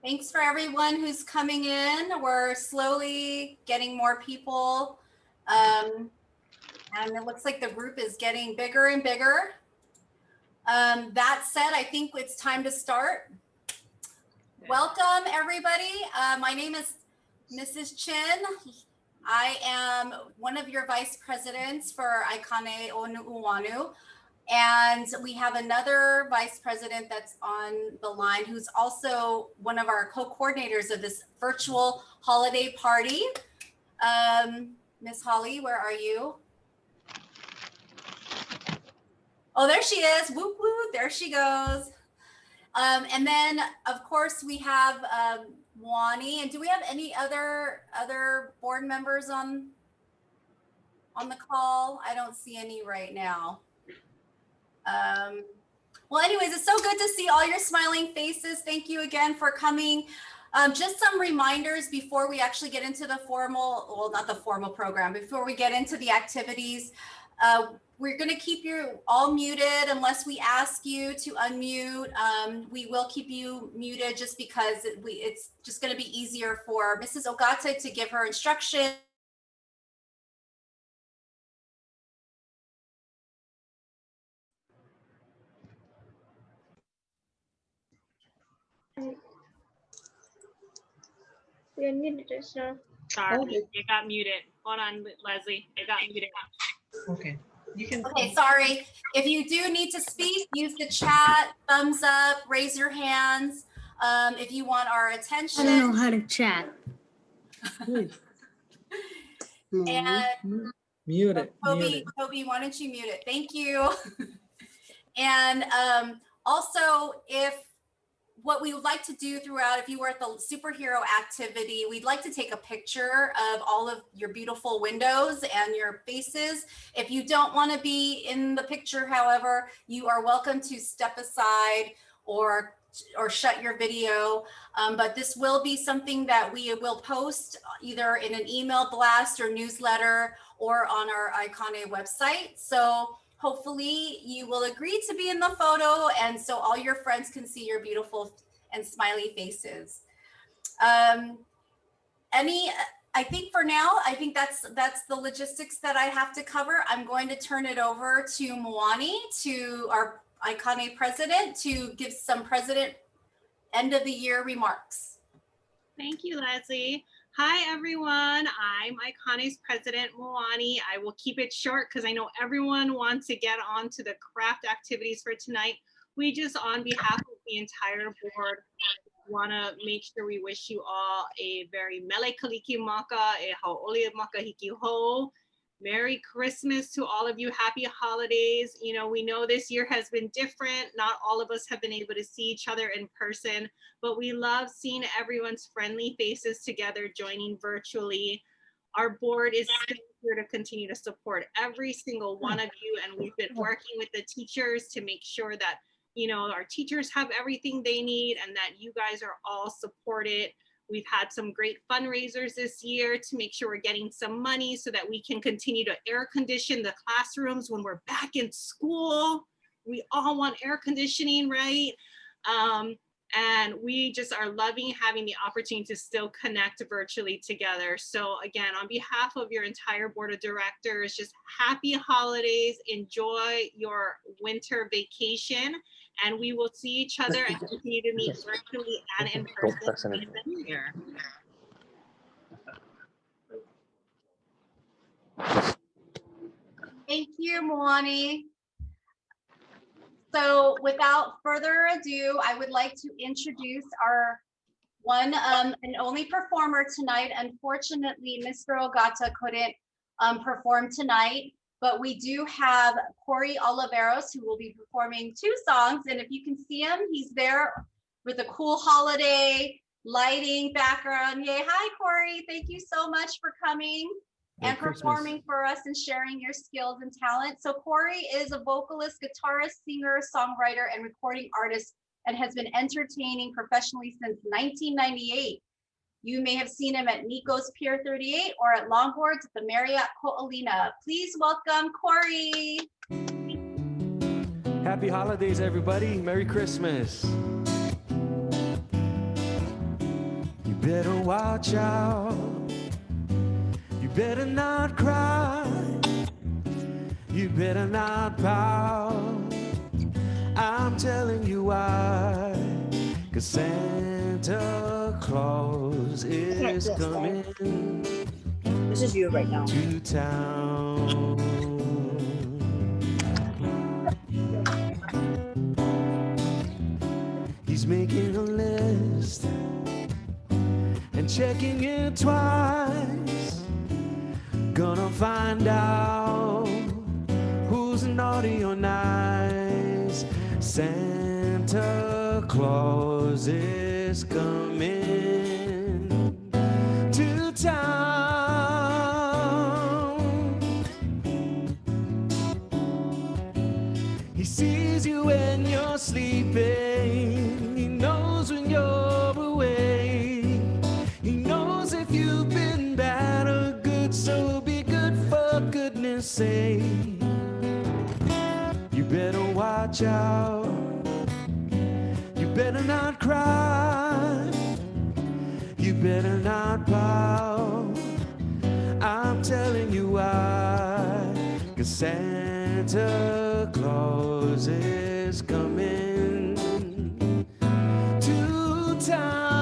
Thanks for everyone who's coming in. We're slowly getting more people. And it looks like the group is getting bigger and bigger. That said, I think it's time to start. Welcome, everybody. My name is Mrs. Chin. I am one of your vice presidents for Aikane o Nuuanu. And we have another vice president that's on the line who's also one of our co-coordinators of this virtual holiday party. Miss Holly, where are you? Oh, there she is. Whoop, whoop, there she goes. And then, of course, we have Wani. And do we have any other board members on the call? I don't see any right now. Well, anyways, it's so good to see all your smiling faces. Thank you again for coming. Just some reminders before we actually get into the formal, well, not the formal program, before we get into the activities. We're going to keep you all muted unless we ask you to unmute. We will keep you muted just because it's just going to be easier for Mrs. Ogata to give her instructions. You're muted just now. Sorry, it got muted. Hold on, Leslie. It got muted. Okay. You can. Okay, sorry. If you do need to speak, use the chat, thumbs up, raise your hands. If you want our attention. I don't know how to chat. And Mute it. Toby, why don't you mute it? Thank you. And also, what we would like to do throughout, if you were at the superhero activity, we'd like to take a picture of all of your beautiful windows and your faces. If you don't want to be in the picture, however, you are welcome to step aside or shut your video. But this will be something that we will post either in an email blast or newsletter or on our Aikane website. So hopefully you will agree to be in the photo and so all your friends can see your beautiful and smiley faces. I think for now, I think that's the logistics that I have to cover. I'm going to turn it over to Moani, to our Aikane president, to give some president end of the year remarks. Thank you, Leslie. Hi, everyone. I'm Aikane's president, Moani. I will keep it short because I know everyone wants to get on to the craft activities for tonight. We just, on behalf of the entire board, want to make sure we wish you all a very mele kaliki maka, e hau'oli maka hiki ho. Merry Christmas to all of you. Happy holidays. You know, we know this year has been different. Not all of us have been able to see each other in person, but we love seeing everyone's friendly faces together, joining virtually. Our board is still here to continue to support every single one of you. And we've been working with the teachers to make sure that, you know, our teachers have everything they need and that you guys are all supported. We've had some great fundraisers this year to make sure we're getting some money so that we can continue to air condition the classrooms when we're back in school. We all want air conditioning, right? And we just are loving having the opportunity to still connect virtually together. So again, on behalf of your entire board of directors, just happy holidays, enjoy your winter vacation, and we will see each other and continue to meet virtually and in person in the new year. Thank you, Moani. So without further ado, I would like to introduce our one and only performer tonight. Unfortunately, Mr. Ogata couldn't perform tonight, but we do have Cory Oliveros who will be performing 2 songs. And if you can see him, he's there with a cool holiday lighting background. Yay, hi Cory, thank you so much for coming and performing for us and sharing your skills and talent. So Cory is a vocalist, guitarist, singer, songwriter, and recording artist, and has been entertaining professionally since 1998. You may have seen him at Nico's Pier 38 or at Longboards at the Marriott Ko'olina. Please welcome Cory. Happy holidays, everybody. Merry Christmas. better watch out. You better not cry. You better not pout. I'm telling you why. 'Cause Santa Claus is coming This is you right now. to town. He's making a list and checking it twice. Gonna find out who's naughty or nice. Santa Claus is coming to town. He sees you when you're sleeping. He knows when you're awake. He knows if you've been bad or good, so be good for goodness sake. You better watch out. You better not cry. You better not pout. I'm telling you why. 'Cause Santa Claus is coming to town.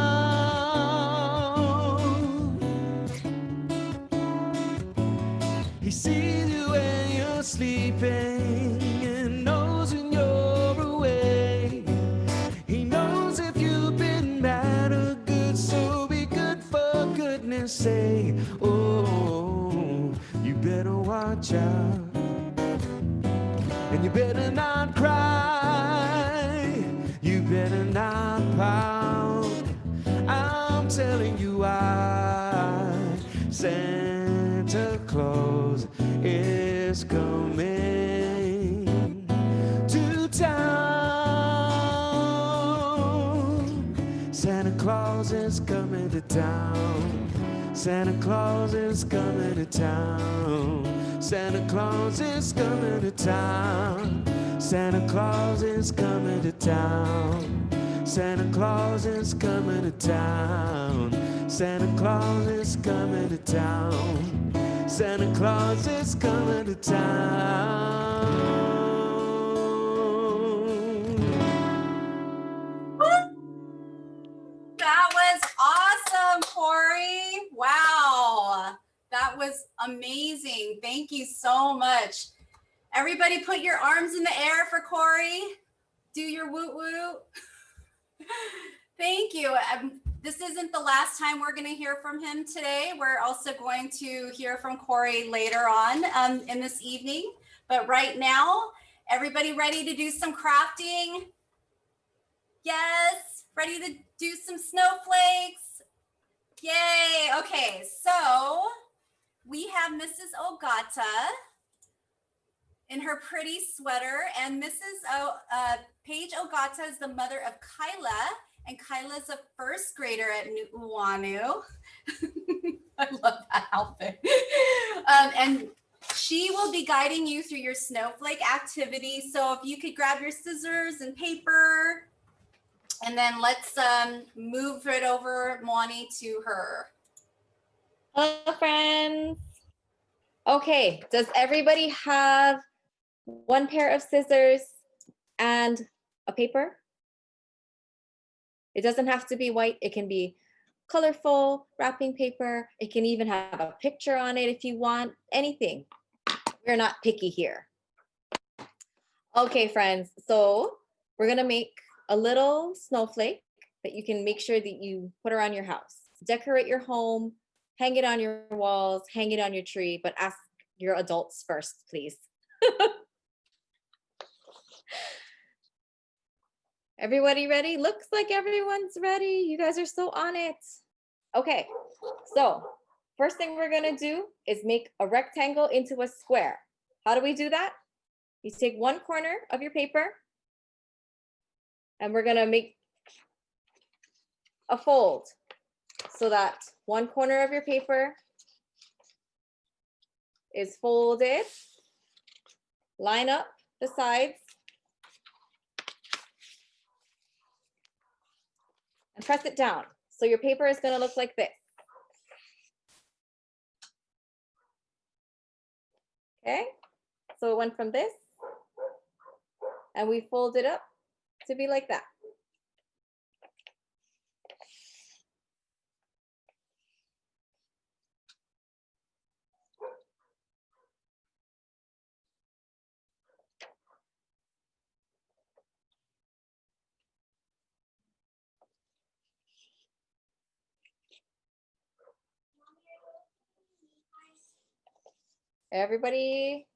He sees you when you're sleeping and knows when you're awake. He knows if you've been bad or good, so be good for goodness sake. Oh, you better watch out. And you better not cry. You better not pout. I'm telling you why. Santa Claus is coming to town. Santa Claus is coming to town. Santa Claus is coming to town. Santa Claus is coming to town. Santa Claus is coming to town. Santa Claus is coming to town. Santa Claus is coming to town. Santa Claus is coming to town. That was awesome, Cory. Wow. That was amazing. Thank you so much. Everybody put your arms in the air for Cory. Do your woot woot. Thank you. This isn't the last time we're going to hear from him today. We're also going to hear from Cory later on in this evening. But right now, everybody ready to do some crafting? Yes. Ready to do some snowflakes? Yay. Okay. So we have Mrs. Ogata in her pretty sweater, and Mrs. Paige Ogata is the mother of Kyla, and Kyla is a first grader at Nuuanu. I love that outfit. And she will be guiding you through your snowflake activity. So if you could grab your scissors and paper, and then let's move it over, Moani, to her. Hello, friends. Okay, does everybody have one pair of scissors and a paper? It doesn't have to be white. It can be colorful wrapping paper. It can even have a picture on it if you want, anything. We're not picky here. Okay, friends, so we're gonna make a little snowflake that you can make sure that you put around your house. Decorate your home, hang it on your walls, hang it on your tree, but ask your adults first, please. Everybody ready? Looks like everyone's ready. You guys are so on it. Okay, so first thing we're gonna do is make a rectangle into a square. How do we do that? You take one corner of your paper and we're gonna make a fold so that one corner of your paper is folded. Line up the sides and press it down So your paper is gonna look like this. Okay, so it went from this, and we fold it up to be like that. Everybody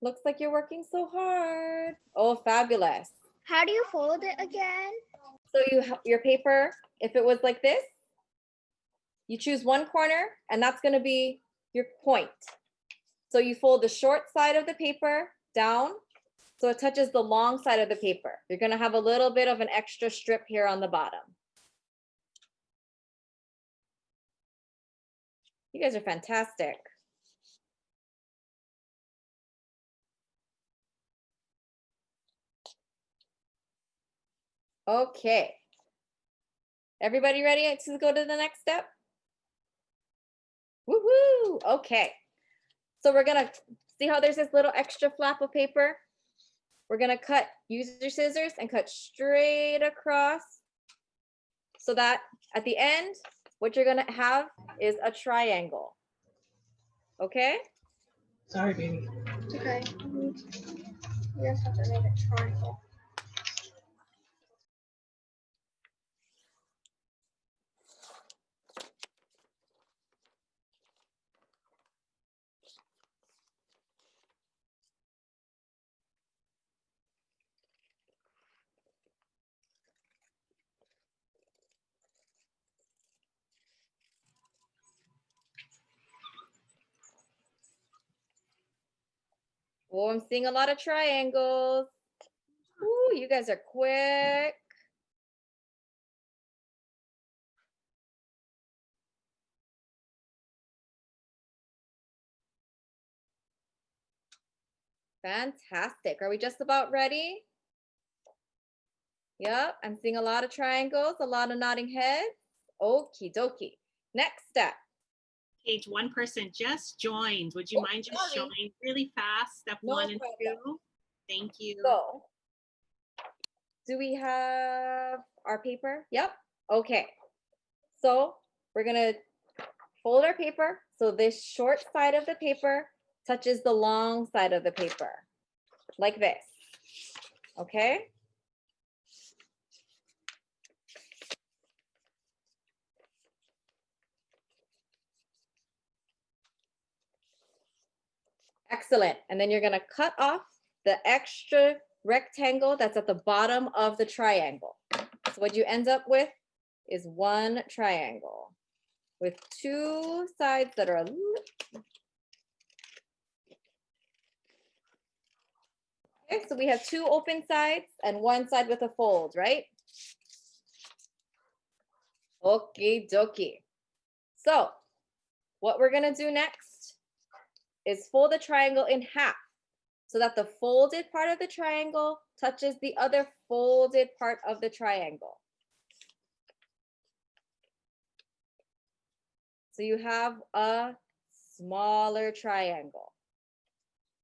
looks like you're working so hard. Oh, fabulous. How do you fold it again? So your paper, if it was like this, you choose one corner and that's gonna be your point. So you fold the short side of the paper down so it touches the long side of the paper. You're gonna have a little bit of an extra strip here on the bottom. You guys are fantastic. Okay. Everybody ready to go to the next step? Woohoo! Okay. So we're gonna see how there's this little extra flap of paper. We're gonna use your scissors and cut straight across so that at the end, what you're gonna have is a triangle. Okay? Sorry, baby. Okay. You just have to make a triangle. Oh, I'm seeing a lot of triangles. Ooh, you guys are quick. Fantastic. Are we just about ready? Yep, I'm seeing a lot of triangles, a lot of nodding heads. Okie dokie. Next step. Page, one person just joined. Would you Oh, mind just sorry. showing really fast step No 1 and problem. 2? Thank you. So, do we have our paper? Yep. Okay. So we're gonna fold our paper so this short side of the paper touches the long side of the paper, like this. Okay. Excellent. And then you're gonna cut off the extra rectangle that's at the bottom of the triangle. So what you end up with is one triangle with two sides that are okay, so we have two open sides and one side with a fold, right? Okie dokie. So what we're gonna do next is fold the triangle in half so that the folded part of the triangle touches the other folded part of the triangle. So you have a smaller triangle,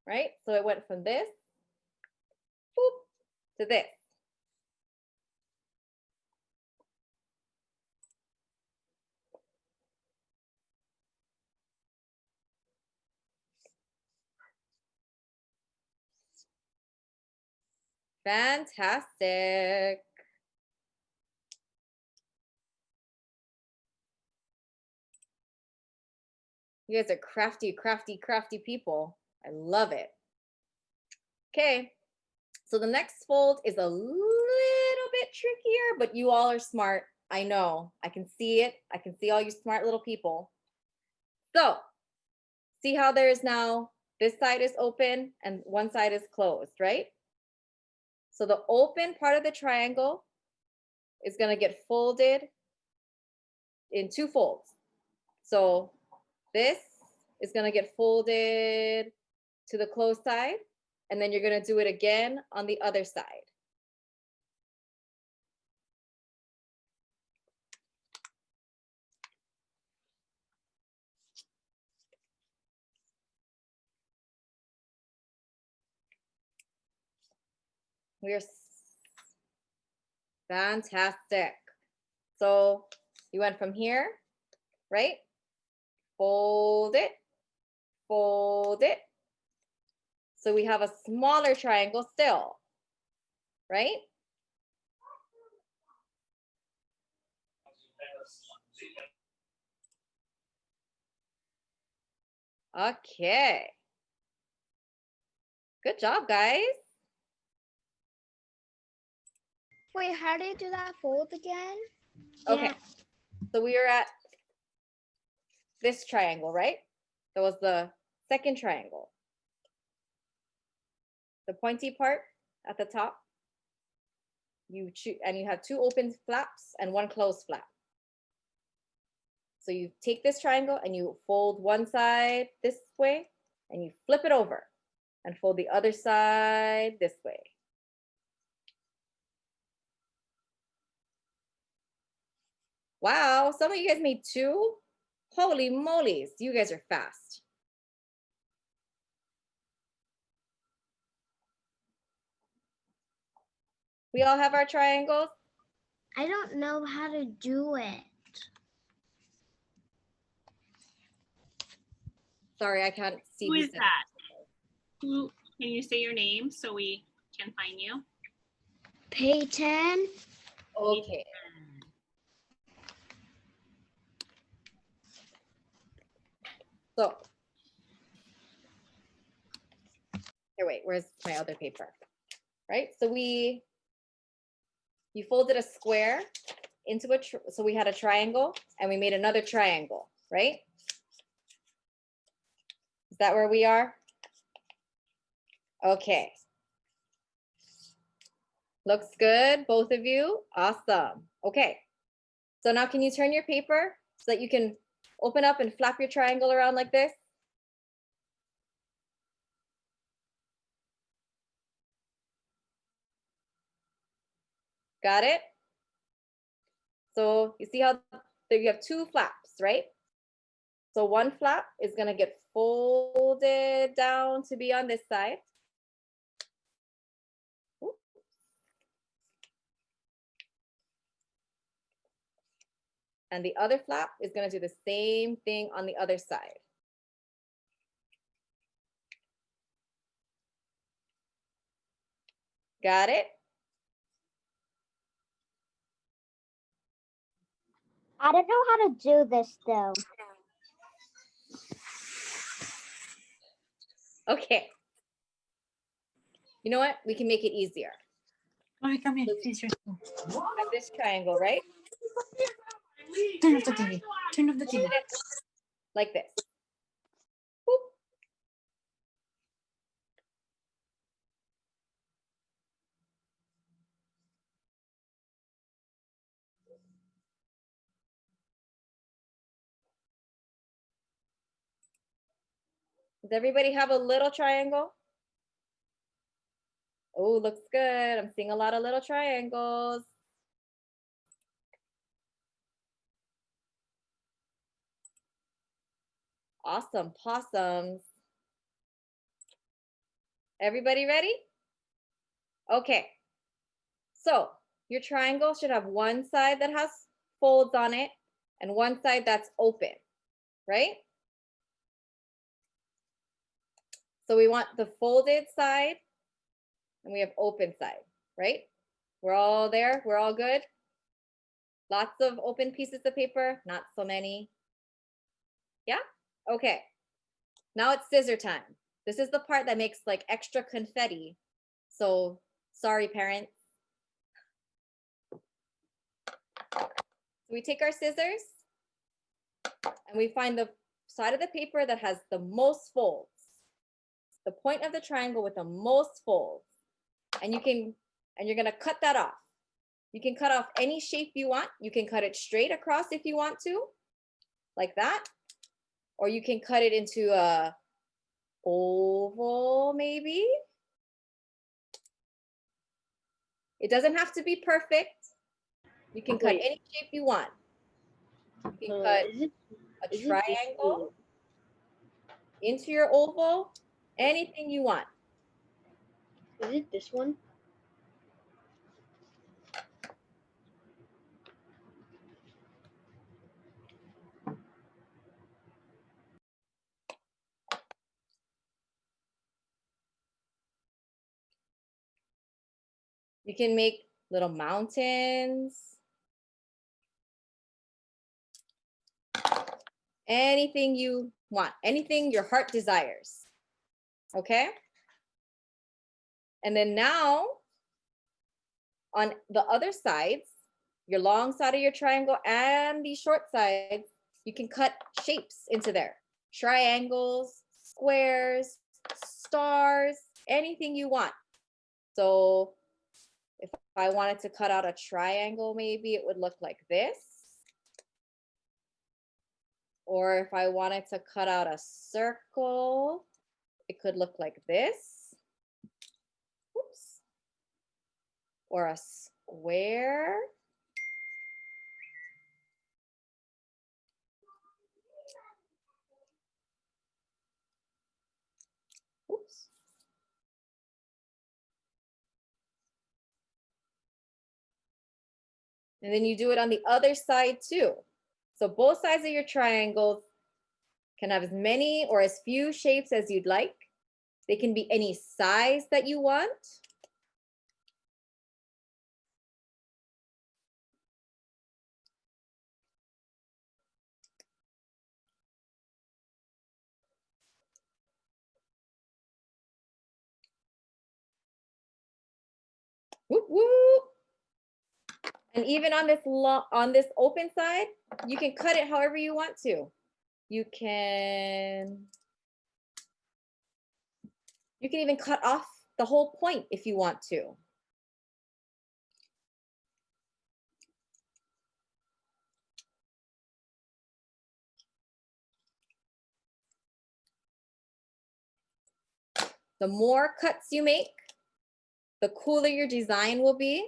right? So it went from this boop, to this. Fantastic. You guys are crafty, crafty, crafty people. I love it. Okay, so the next fold is a little bit trickier, but you all are smart. I know, I can see it. I can see all you smart little people. So see how there's now, this side is open and one side is closed, right? So the open part of the triangle is gonna get folded in two folds. So this is gonna get folded to the closed side, and then you're gonna do it again on the other side. We're fantastic. So you went from here, right? Fold it, fold it. So we have a smaller triangle still, right? Okay. Good job, guys. Wait, how do you do that fold again? Okay. So we are at this triangle, right? That was the second triangle. The pointy part at the top. You choose, and you have 2 open flaps and 1 closed flap. So you take this triangle and you fold one side this way and you flip it over and fold the other side this way. Wow, some of you guys made 2. Holy molies, you guys are fast. We all have our triangles? I don't know how to do it. Sorry, I can't see. Who is said that? Who, can you say your name so we can find you? Peyton. Okay. So, here, wait, where's my other paper? Right, so you folded a square into so we had a triangle and we made another triangle, right? Is that where we are? Okay. Looks good, both of you. Awesome. Okay. So now can you turn your paper so that you can open up and flap your triangle around like this? Got it? So you see how you have 2 flaps, right? So one flap is gonna get folded down to be on this side. Oops. And the other flap is gonna do the same thing on the other side. Got it? I don't know how to do this though. Okay. You know what? We can make it easier. Mommy, come here. Have this triangle, right? Turn off the TV. Turn off the TV. Like this. Boop. Does everybody have a little triangle? Oh, looks good. I'm seeing a lot of little triangles. Awesome, possums. Everybody ready? Okay. So your triangle should have one side that has folds on it and one side that's open, right? So we want the folded side and we have open side, right? We're all there, we're all good. Lots of open pieces of paper, not so many. Yeah, okay. Now it's scissor time. This is the part that makes like extra confetti. So sorry, parents. So we take our scissors and we find the side of the paper that has the most folds. The point of the triangle with the most folds. And you're gonna cut that off. You can cut off any shape you want. You can cut it straight across if you want to, like that. Or you can cut it into a oval maybe. It doesn't have to be perfect. You can cut any shape you want. You can cut a triangle into your oval, anything you want. Is it this one? You can make little mountains. Anything you want, anything your heart desires. Okay? And then now, on the other sides, your long side of your triangle and the short sides, you can cut shapes into there. Triangles, squares, stars, anything you want. So if I wanted to cut out a triangle, maybe it would look like this. Or if I wanted to cut out a circle, it could look like this. Oops. Or a square. Oops. And then you do it on the other side too. So both sides of your triangles can have as many or as few shapes as you'd like. They can be any size that you want. Whoop, whoop. And even on this open side, you can cut it however you want to. You can even cut off the whole point if you want to. The more cuts you make, the cooler your design will be.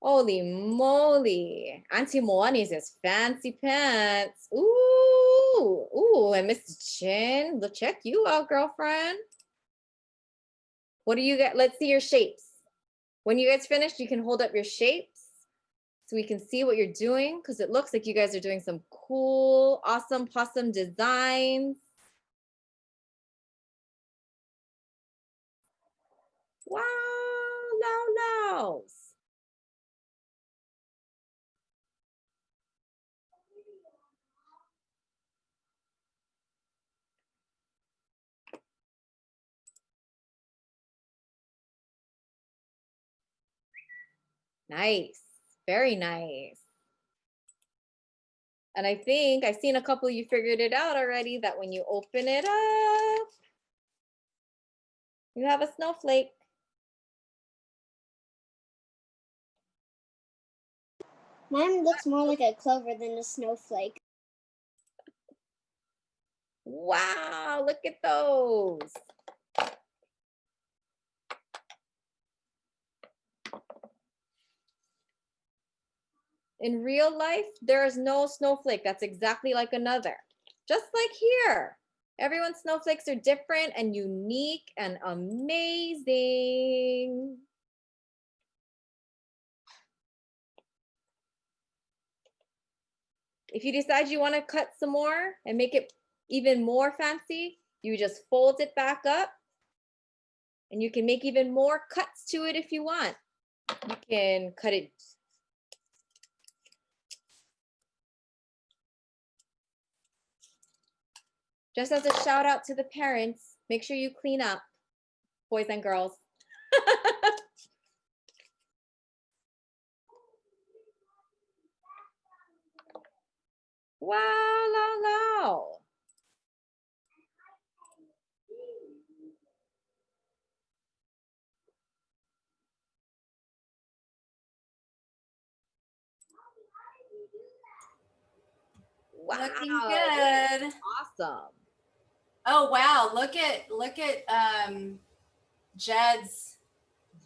Holy moly. Auntie Moani's is fancy pants. Ooh, ooh, and Mr. Chin, let's check you out, girlfriend. What do you get? Let's see your shapes. When you guys finish, you can hold up your shapes so we can see what you're doing, because it looks like you guys are doing some cool, awesome possum designs. Wow, no. Nice, very nice. And I think I've seen a couple of you figured it out already, that when you open it up, you have a snowflake. Mine looks more like a clover than a snowflake. Wow, look at those. In real life, there is no snowflake that's exactly like another. Just like here. Everyone's snowflakes are different and unique and amazing. If you decide you want to cut some more and make it even more fancy, you just fold it back up and you can make even more cuts to it if you want. You can cut it. Just as a shout out to the parents, make sure you clean up, boys and girls. Wow. Wow. Looking good. Awesome. Oh wow, look at Jed's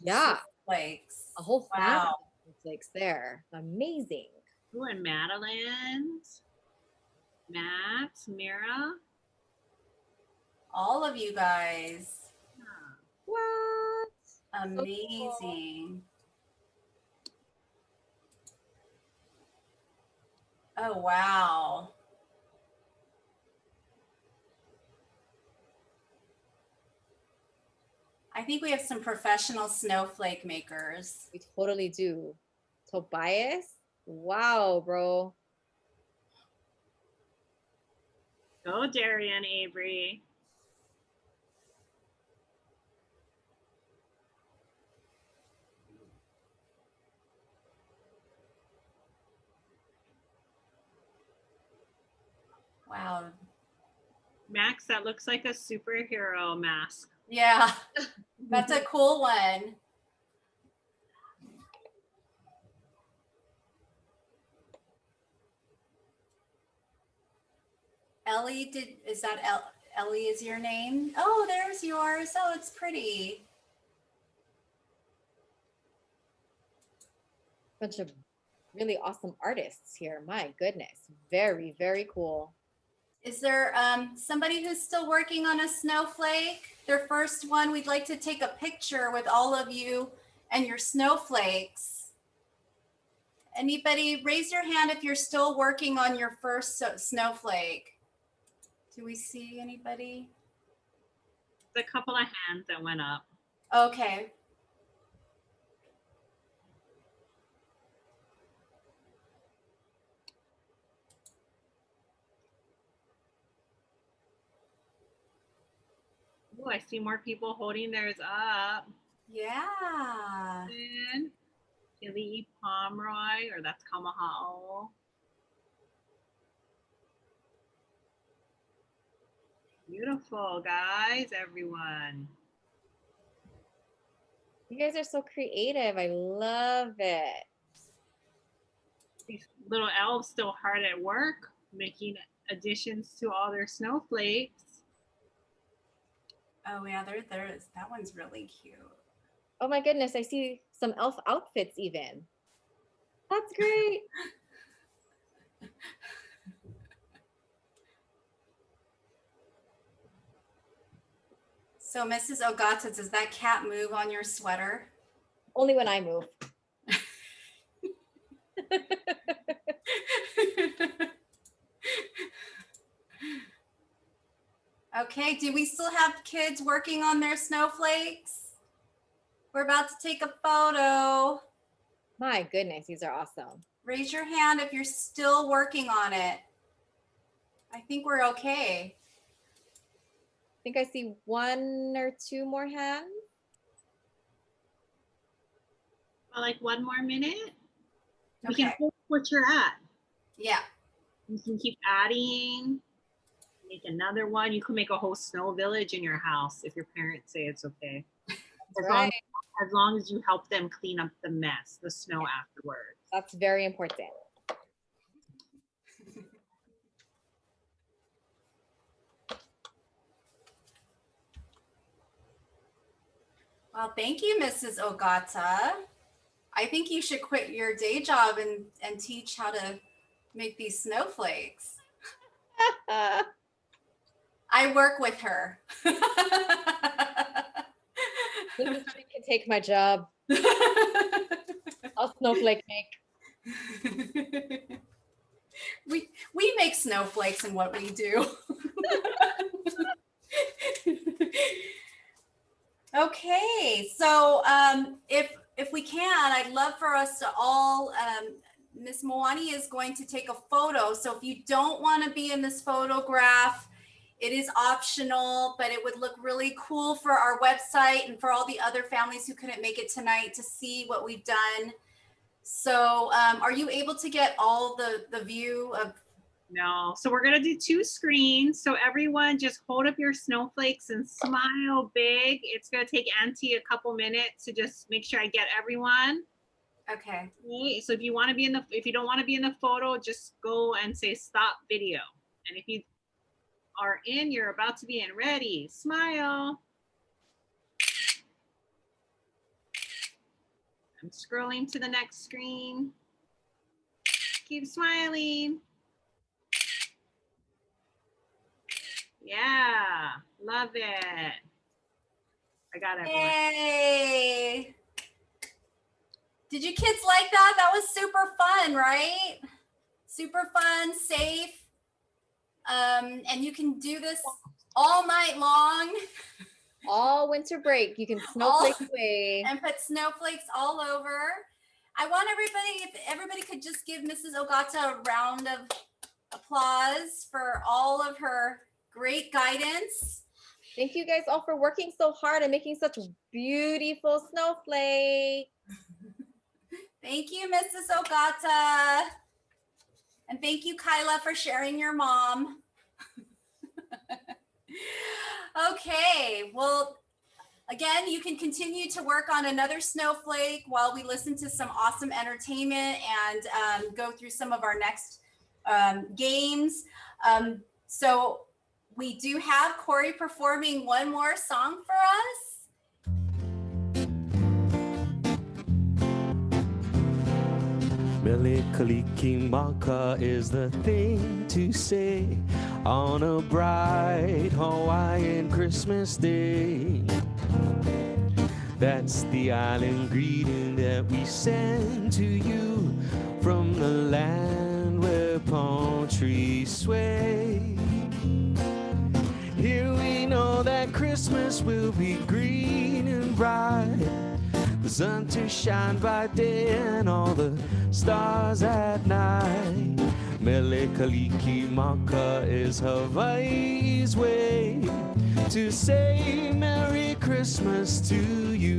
snowflakes. A whole family Wow. of snowflakes there. Amazing. Ooh, and Madeline's, Max, Mira. All of you guys. What? Amazing. Oh wow. I think we have some professional snowflake makers. We totally do. Tobias? Wow, bro. Go, Darian Avery. Wow. Max, that looks like a superhero mask. Yeah, that's a cool one. Ellie, is that Ellie is your name? Oh, there's yours. Oh, it's pretty. Bunch of really awesome artists here. My goodness. Very, very cool. Is there somebody who's still working on a snowflake? Their first one, we'd like to take a picture with all of you and your snowflakes. Anybody, raise your hand if you're still working on your first snowflake. Do we see anybody? There's a couple of hands that went up. Okay. Oh, I see more people holding theirs up. Yeah. And Tilly Pomeroy, or that's Kamaha'o. Beautiful, guys, everyone. You guys are so creative. I love it. These little elves still hard at work, making additions to all their snowflakes. Oh yeah, there is. That one's really cute. Oh my goodness, I see some elf outfits even. That's great. So Mrs. Ogata, does that cat move on your sweater? Only when I move. Okay, do we still have kids working on their snowflakes? We're about to take a photo. My goodness, these are awesome. Raise your hand if you're still working on it. I think we're okay. I think I see one or two more hands. Like 1 more minute. We Okay. can hold what you're at. Yeah. You can keep adding. Make another one. You can make a whole snow village in your house if your parents say it's okay. Right. As long as you help them clean up the mess, the snow afterwards. That's very important. Well, thank you, Mrs. Ogata. I think you should quit your day job and teach how to make these snowflakes. I work with her. Mrs. Tree can take my job. I'll snowflake make. We make snowflakes in what we do. Okay, so if we can, I'd love for us to all, Miss Moani is going to take a photo. So if you don't want to be in this photograph, it is optional, but it would look really cool for our website and for all the other families who couldn't make it tonight to see what we've done. So are you able to get all the view of? No, so we're gonna do 2 screens. So everyone just hold up your snowflakes and smile big. It's gonna take Auntie a couple minutes to just make sure I get everyone. Okay. Okay, so if you want to be in the, if you don't want to be in the photo, just go and say stop video. And if you are in, you're about to be in. Ready, smile. I'm scrolling to the next screen. Keep smiling. Yeah, love it. I got everyone. Yay! Did you kids like that? That was super fun, right? Super fun, safe. And you can do this all night long. all winter break. You can snowflake away. And put snowflakes all over. I want everybody, if everybody could just give Mrs. Ogata a round of applause for all of her great guidance. Thank you guys all for working so hard and making such beautiful snowflakes. Thank you, Mrs. Ogata. And thank you, Kyla, for sharing your mom. Okay, well, again, you can continue to work on another snowflake while we listen to some awesome entertainment and go through some of our next games. So we do have Cory performing one more song for us. Mele Kalikimaka is the thing to say on a bright Hawaiian Christmas day. That's the island greeting that we send to you from the land where palm trees sway. Here we know that Christmas will be green and bright, the sun to shine by day and all the stars at night. Mele Kalikimaka is Hawaii's way to say Merry Christmas to you.